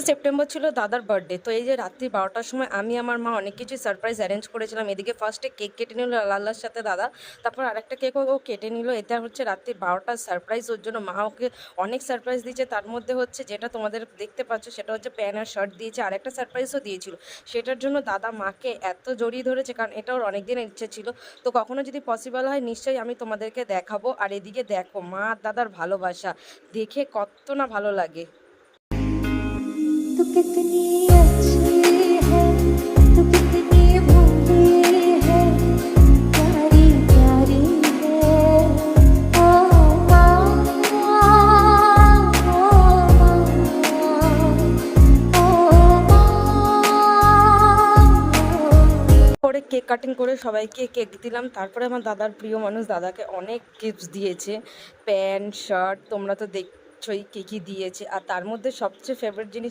September ছিল দাদার birthday. তো এই যে রাত্রি ১২টার সময় আমি আমার মা অনেক কিছুই সারপ্রাইজ অ্যারেঞ্জ করেছিলাম। এদিকে ফার্স্টে কেক কেটে নিল লাল্লার সাথে দাদা, তারপর আরেকটা কেকও ও কেটে নিল। এটা হচ্ছে রাত্রি ১২টার সারপ্রাইজ। ওর জন্য মা ওকে অনেক সারপ্রাইজ দিয়েছে। তার মধ্যে হচ্ছে যেটা তোমাদের দেখতে পাচ্ছ সেটা হচ্ছে প্যান্ট আর শার্ট দিয়েছে, আর একটা সারপ্রাইজও দিয়েছিল। সেটার জন্য দাদা মাকে এত জড়িয়ে ধরেছে, কারণ এটা ওর অনেক দিনের ইচ্ছে ছিল। তো কখনো যদি পসিবল হয় নিশ্চয়ই আমি তোমাদেরকে দেখাবো। আর এদিকে দেখো মা আর দাদার ভালোবাসা দেখে কত না ভালো লাগে। तू कितनी अच्छी है, तू कितनी भोली है, प्यारी प्यारी है। ओ माँ, ओ করে কেক কাটিং করে সবাইকে কেক দিলাম। তারপরে আমার দাদার প্রিয় মানুষ দাদাকে অনেক গিফটস দিয়েছে, প্যান্ট শার্ট, তোমরা তো দেখছোই কী কী দিয়েছে। আর তার মধ্যে সবচেয়ে ফেভারিট জিনিস